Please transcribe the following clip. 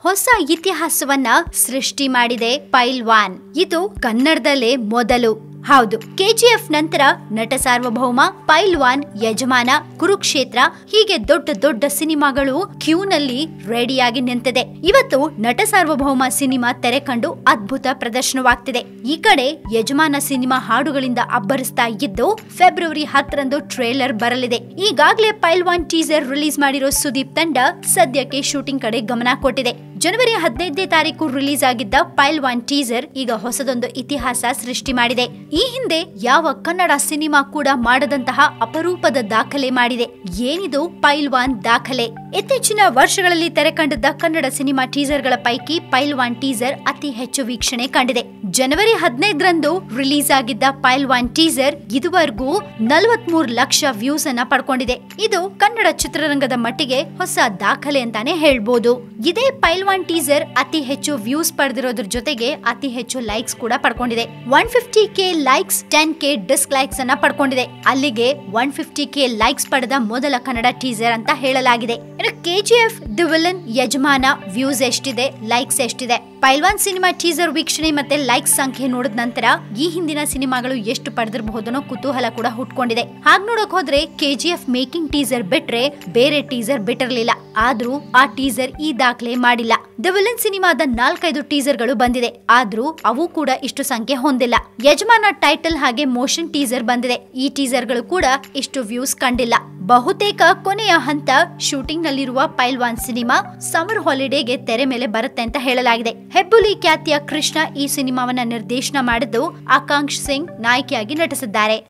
ಹೊಸ ಇತಿಹಾಸವನ್ನ ಸೃಷ್ಟಿ ಮಾಡಿದೆ ಪೈಲ್ವಾನ್. ಇದು ಕನ್ನಡದಲ್ಲೇ ಮೊದಲು. ಹೌದು, ಕೆಜಿಎಫ್ ನಂತರ ನಟ ಸಾರ್ವಭೌಮ, ಪೈಲ್ವಾನ್, ಯಜಮಾನ, ಕುರುಕ್ಷೇತ್ರ ಹೀಗೆ ದೊಡ್ಡ ದೊಡ್ಡ ಸಿನಿಮಾಗಳು ಕ್ಯೂನಲ್ಲಿ ರೆಡಿಯಾಗಿ ನಿಂತಿದೆ. ಇವತ್ತು ನಟ ಸಾರ್ವಭೌಮ ಸಿನಿಮಾ ತೆರೆ ಕಂಡು ಅದ್ಭುತ ಪ್ರದರ್ಶನವಾಗ್ತಿದೆ. ಈ ಕಡೆ ಯಜಮಾನ ಸಿನಿಮಾ ಹಾಡುಗಳಿಂದ ಅಬ್ಬರಿಸ್ತಾ ಇದ್ದು ಫೆಬ್ರವರಿ 10ರಂದು ಟ್ರೇಲರ್ ಬರಲಿದೆ. ಈಗಾಗಲೇ ಪೈಲ್ವಾನ್ ಟೀಸರ್ ರಿಲೀಸ್ ಮಾಡಿರೋ ಸುದೀಪ್ ತಂಡ ಸದ್ಯಕ್ಕೆ ಶೂಟಿಂಗ್ ಕಡೆ ಗಮನ ಕೊಟ್ಟಿದೆ. ಜನವರಿ 15ನೇ ತಾರೀಕು ರಿಲೀಸ್ ಆಗಿದ್ದ ಪೈಲ್ವಾನ್ ಟೀಸರ್ ಈಗ ಹೊಸದೊಂದು ಇತಿಹಾಸ ಸೃಷ್ಟಿ ಮಾಡಿದೆ. ಈ ಹಿಂದೆ ಯಾವ ಕನ್ನಡ ಸಿನಿಮಾ ಕೂಡ ಮಾಡದಂತಹ ಅಪರೂಪದ ದಾಖಲೆ ಮಾಡಿದೆ. ಏನಿದು ಪೈಲ್ವಾನ್ ದಾಖಲೆ? ಇತ್ತೀಚಿನ ವರ್ಷಗಳಲ್ಲಿ ತೆರೆ ಕಂಡಿದ್ದ ಕನ್ನಡ ಸಿನಿಮಾ ಟೀಸರ್ಗಳ ಪೈಕಿ ಪೈಲ್ವಾನ್ ಟೀಸರ್ ಅತಿ ಹೆಚ್ಚು ವೀಕ್ಷಣೆ ಕಂಡಿದೆ. ಜನವರಿ 15ರಂದು ರಿಲೀಸ್ ಆಗಿದ್ದ ಪೈಲ್ವಾನ್ ಟೀಸರ್ ಇದುವರೆಗೂ 43 ಲಕ್ಷ ವ್ಯೂಸ್ ಅನ್ನ ಪಡ್ಕೊಂಡಿದೆ. ಇದು ಕನ್ನಡ ಚಿತ್ರರಂಗದ ಮಟ್ಟಿಗೆ ಹೊಸ ದಾಖಲೆ ಅಂತಾನೆ ಹೇಳ್ಬೋದು. ಇದೇ ಪೈಲ್ವಾನ್ ಟೀಸರ್ ಅತಿ ಹೆಚ್ಚು ವ್ಯೂಸ್ ಪಡೆದಿರೋದ್ರ ಜೊತೆಗೆ ಅತಿ ಹೆಚ್ಚು ಲೈಕ್ಸ್ ಕೂಡ ಪಡ್ಕೊಂಡಿದೆ. 150K ಲೈಕ್ಸ್, 10K ಡಿಸ್ಲೈಕ್ಸ್ ಅನ್ನ ಪಡ್ಕೊಂಡಿದೆ. ಅಲ್ಲಿಗೆ 150K ಲೈಕ್ಸ್ ಪಡೆದ ಮೊದಲ ಕನ್ನಡ ಟೀಸರ್ ಅಂತ ಹೇಳಲಾಗಿದೆ. ಇನ್ನು ಕೆಜಿಎಫ್, ದಿ ವಿಲನ್, ಯಜಮಾನ ವ್ಯೂಸ್ ಎಷ್ಟಿದೆ, ಲೈಕ್ಸ್ ಎಷ್ಟಿದೆ? ಪೈಲ್ವಾನ್ ಸಿನಿಮಾ ಟೀಸರ್ ವೀಕ್ಷಣೆ ಮತ್ತೆ ಲೈಕ್ಸ್ ಸಂಖ್ಯೆ ನೋಡಿದ ನಂತರ ಈ ಹಿಂದಿನ ಸಿನಿಮಾಗಳು ಎಷ್ಟು ಪಡೆದಿರಬಹುದು ಅನ್ನೋ ಕುತೂಹಲ ಕೂಡ ಹುಟ್ಕೊಂಡಿದೆ. ಹಾಗ್ ನೋಡಕ್ ಹೋದ್ರೆ ಕೆಜಿಎಫ್ ಮೇಕಿಂಗ್ ಟೀಸರ್ ಬಿಟ್ರೆ ಬೇರೆ ಟೀಸರ್ ಬಿಟ್ಟಿರ್ಲಿಲ್ಲ. ಆದ್ರೂ ಆ ಟೀಸರ್ ಈ ದಾಖಲೆ ಮಾಡಿಲ್ಲ. ದಿ ವಿಲನ್ ಸಿನಿಮಾದ 4-5 ಟೀಸರ್ಗಳು ಬಂದಿದೆ. ಆದ್ರೂ ಅವು ಕೂಡ ಇಷ್ಟು ಸಂಖ್ಯೆ ಹೊಂದಿಲ್ಲ. ಯಜಮಾನ ಟೈಟಲ್ ಹಾಗೆ ಮೋಷನ್ ಟೀಸರ್ ಬಂದಿದೆ. ಈ ಟೀಸರ್ಗಳು ಕೂಡ ಇಷ್ಟು ವ್ಯೂಸ್ ಕಂಡಿಲ್ಲ. ಬಹುತೇಕ ಕೊನೆಯ ಹಂತ ಶೂಟಿಂಗ್ ನಲ್ಲಿರುವ ಪೈಲ್ವಾನ್ ಸಿನಿಮಾ ಸಮರ್ ಹಾಲಿಡೇಗೆ ತೆರೆ ಮೇಲೆ ಬರುತ್ತೆ ಅಂತ ಹೇಳಲಾಗಿದೆ. ಹೆಬ್ಬುಲಿ ಖ್ಯಾತಿಯ ಕೃಷ್ಣ ಈ ಸಿನಿಮಾವನ್ನ ನಿರ್ದೇಶನ ಮಾಡಿದ್ದು ಆಕಾಂಕ್ಷ್ ಸಿಂಗ್ ನಾಯಕಿಯಾಗಿ ನಟಿಸಿದ್ದಾರೆ.